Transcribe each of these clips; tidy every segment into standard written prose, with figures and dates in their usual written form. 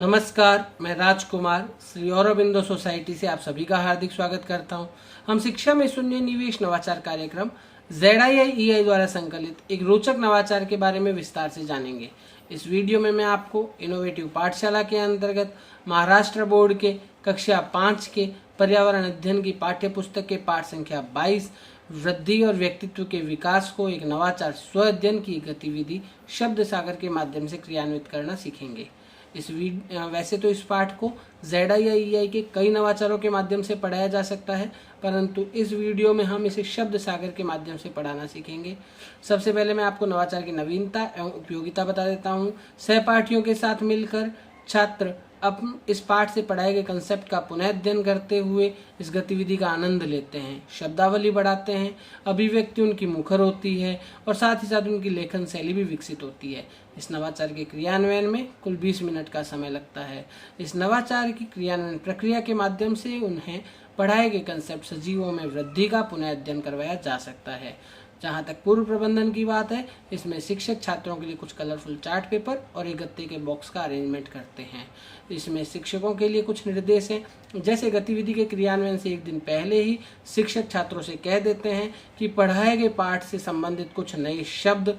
नमस्कार, मैं राजकुमार श्री औरबिंदो सोसाइटी से आप सभी का हार्दिक स्वागत करता हूं। हम शिक्षा में शून्य निवेश नवाचार कार्यक्रम ZIIEI द्वारा संकलित एक रोचक नवाचार के बारे में विस्तार से जानेंगे। इस वीडियो में मैं आपको इनोवेटिव पाठशाला के अंतर्गत महाराष्ट्र बोर्ड के कक्षा 5 के पर्यावरण अध्ययन की पाठ्य पुस्तक के पाठ संख्या 22 वृद्धि और व्यक्तित्व के विकास को एक नवाचार स्व अध्ययन की गतिविधि शब्द सागर के माध्यम से क्रियान्वित करना सीखेंगे। वैसे तो इस पाठ को ZIIEI के कई नवाचारों के माध्यम से पढ़ाया जा सकता है, परंतु इस वीडियो में हम इसे शब्द सागर के माध्यम से पढ़ाना सीखेंगे। सबसे पहले मैं आपको नवाचार की नवीनता एवं उपयोगिता बता देता हूँ। सहपाठियों के साथ मिलकर छात्र अब इस पाठ से पढ़ाए गए कंसेप्ट का पुनः अध्ययन करते हुए इस गतिविधि का आनंद लेते हैं, शब्दावली बढ़ाते हैं, अभिव्यक्ति उनकी मुखर होती है और साथ ही साथ उनकी लेखन शैली भी विकसित होती है। इस नवाचार के क्रियान्वयन में कुल 20 मिनट का समय लगता है। इस नवाचार की क्रियान्वयन प्रक्रिया के माध्यम से उन्हें पढ़ाए गए कंसेप्ट सजीवों में वृद्धि का पुनः अध्ययन करवाया जा सकता है। जहाँ तक पूर्व प्रबंधन की बात है, इसमें शिक्षक छात्रों के लिए कुछ कलरफुल चार्ट पेपर और एक गत्ते के बॉक्स का अरेंजमेंट करते हैं। इसमें शिक्षकों के लिए कुछ निर्देश हैं, जैसे गतिविधि के क्रियान्वयन से एक दिन पहले ही शिक्षक छात्रों से कह देते हैं कि पढ़ाए गए पाठ से संबंधित कुछ नए शब्द,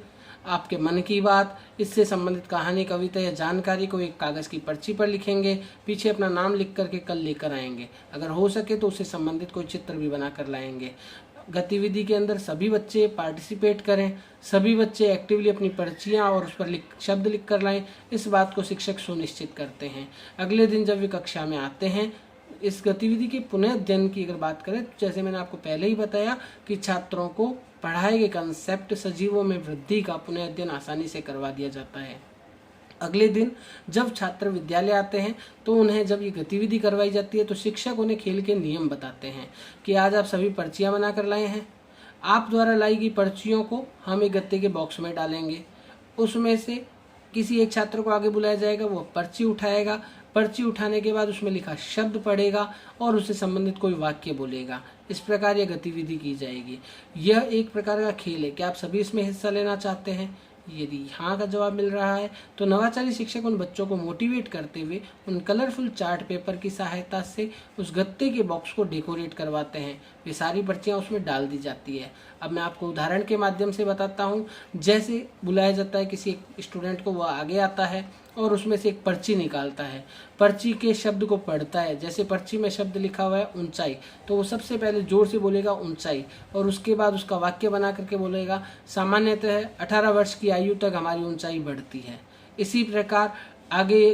आपके मन की बात, इससे संबंधित कहानी, कविता या जानकारी को एक कागज़ की पर्ची पर लिखेंगे, पीछे अपना नाम लिख करके कल लेकर आएंगे। अगर हो सके तो उससे संबंधित कोई चित्र भी बना कर लाएंगे। गतिविधि के अंदर सभी बच्चे पार्टिसिपेट करें, सभी बच्चे एक्टिवली अपनी पर्चियाँ और उस पर शब्द लिख कर लाएं। इस बात को शिक्षक सुनिश्चित करते हैं। अगले दिन जब वे कक्षा में आते हैं, इस गतिविधि के पुनः अध्ययन की अगर बात करें तो जैसे मैंने आपको पहले ही बताया कि छात्रों को पढ़ाए गए कंसेप्ट सजीवों में वृद्धि का पुनः अध्ययन आसानी से करवा दिया जाता है। अगले दिन जब छात्र विद्यालय आते हैं तो उन्हें जब ये गतिविधि करवाई जाती है तो शिक्षक उन्हें खेल के नियम बताते हैं कि आज आप सभी पर्चियां बना कर लाए हैं। आप द्वारा लाई गई पर्चियों को हम एक गत्ते के बॉक्स में डालेंगे। उसमें से किसी एक छात्र को आगे बुलाया जाएगा, वो पर्ची उठाएगा। पर्ची उठाने के बाद उसमें लिखा शब्द पढ़ेगा और उससे संबंधित कोई वाक्य बोलेगा। इस प्रकार यह गतिविधि की जाएगी। यह एक प्रकार का खेल है। क्या आप सभी इसमें हिस्सा लेना चाहते हैं? यदि हाँ का जवाब मिल रहा है तो नवाचारी शिक्षक उन बच्चों को मोटिवेट करते हुए उन कलरफुल चार्ट पेपर की सहायता से उस गत्ते के बॉक्स को डेकोरेट करवाते हैं। वे सारी पर्चियाँ उसमें डाल दी जाती है। अब मैं आपको उदाहरण के माध्यम से बताता हूँ। जैसे बुलाया जाता है किसी एक स्टूडेंट को, वह आगे आता है और उसमें से एक पर्ची निकालता है, पर्ची के शब्द को पढ़ता है। जैसे पर्ची में शब्द लिखा हुआ है ऊंचाई, तो वो सबसे पहले जोर से बोलेगा ऊंचाई और उसके बाद उसका वाक्य बना करके बोलेगा सामान्यतः 18 वर्ष की आयु तक हमारी ऊंचाई बढ़ती है। इसी प्रकार आगे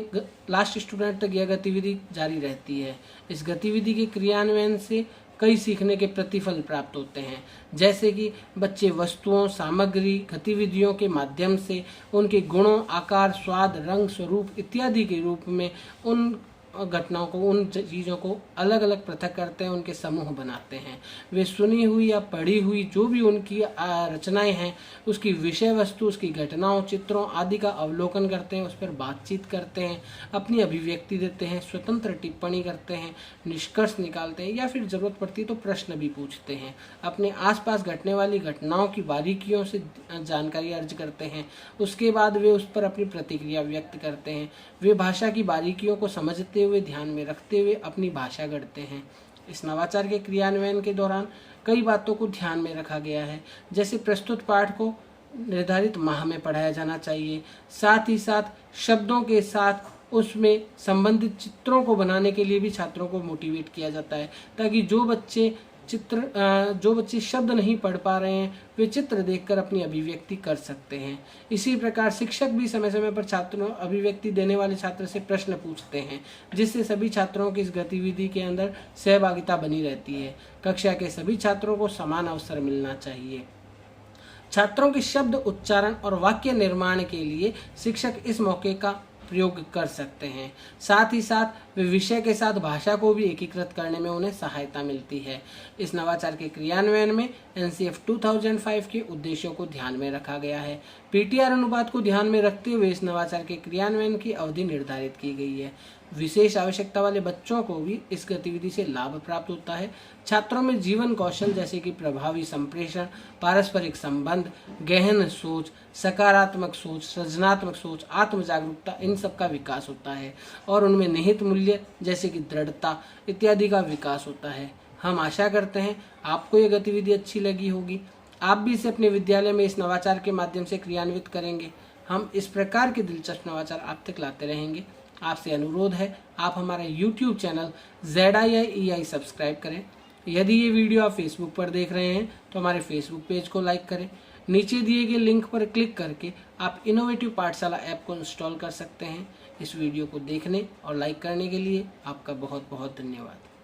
लास्ट स्टूडेंट तक यह गतिविधि जारी रहती है। इस गतिविधि के क्रियान्वयन से कई सीखने के प्रतिफल प्राप्त होते हैं, जैसे कि बच्चे वस्तुओं, सामग्री, गतिविधियों के माध्यम से उनके गुणों, आकार, स्वाद, रंग, स्वरूप इत्यादि के रूप में उन घटनाओं को, उन चीज़ों को अलग अलग पृथक करते हैं, उनके समूह बनाते हैं। वे सुनी हुई या पढ़ी हुई जो भी उनकी रचनाएं हैं, उसकी विषय वस्तु, उसकी घटनाओं, चित्रों आदि का अवलोकन करते हैं, उस पर बातचीत करते हैं, अपनी अभिव्यक्ति देते हैं, स्वतंत्र टिप्पणी करते हैं, निष्कर्ष निकालते हैं या फिर जरूरत पड़ती है तो प्रश्न भी पूछते हैं। अपने आसपास घटने वाली घटनाओं की बारीकियों से जानकारी अर्ज करते हैं। उसके बाद वे उस पर अपनी प्रतिक्रिया व्यक्त करते हैं। वे भाषा की बारीकियों को समझते हुए, ध्यान में रखते हुए अपनी भाषा गढ़ते हैं। इस नवाचार के क्रियान्वयन के दौरान कई बातों को ध्यान में रखा गया है, जैसे प्रस्तुत पाठ को निर्धारित माह में पढ़ाया जाना चाहिए। साथ ही साथ शब्दों के साथ उसमें संबंधित चित्रों को बनाने के लिए भी छात्रों को मोटिवेट किया जाता है, ताकि जो बच्चे शब्द नहीं पढ़ पा रहे हैं वे चित्र देखकर अपनी अभिव्यक्ति कर सकते हैं। इसी प्रकार शिक्षक भी समय समय पर छात्रों, अभिव्यक्ति देने वाले छात्र से प्रश्न पूछते हैं, जिससे सभी छात्रों की इस गतिविधि के अंदर सहभागिता बनी रहती है। कक्षा के सभी छात्रों को समान अवसर मिलना चाहिए। छात्रों के शब्द उच्चारण और वाक्य निर्माण के लिए शिक्षक इस मौके का प्रयोग कर सकते हैं। साथ ही साथ वे विषय के साथ भाषा को भी एकीकृत करने में उन्हें सहायता मिलती है। इस नवाचार के क्रियान्वयन में एनसीएफ 2005 के उद्देश्यों को ध्यान में रखा गया है। पीटीआर अनुपात को ध्यान में रखते हुए इस नवाचार के क्रियान्वयन की अवधि निर्धारित की गई है। विशेष आवश्यकता वाले बच्चों को भी इस गतिविधि से लाभ प्राप्त होता है। छात्रों में जीवन कौशल जैसे कि प्रभावी संप्रेषण, पारस्परिक संबंध, गहन सोच, सकारात्मक सोच, सृजनात्मक सोच, आत्म जागरूकता, इन सब का विकास होता है और उनमें निहित मूल्य जैसे कि दृढ़ता इत्यादि का विकास होता है। हम आशा करते हैं आपको ये गतिविधि अच्छी लगी होगी। आप भी इसे अपने विद्यालय में इस नवाचार के माध्यम से क्रियान्वित करेंगे। हम इस प्रकार के दिलचस्प नवाचार आप तक लाते रहेंगे। आपसे अनुरोध है आप हमारा YouTube चैनल ZIIEI सब्सक्राइब करें। यदि ये वीडियो आप फेसबुक पर देख रहे हैं तो हमारे फेसबुक पेज को लाइक करें। नीचे दिए गए लिंक पर क्लिक करके आप इनोवेटिव पाठशाला ऐप को इंस्टॉल कर सकते हैं। इस वीडियो को देखने और लाइक करने के लिए आपका बहुत बहुत धन्यवाद।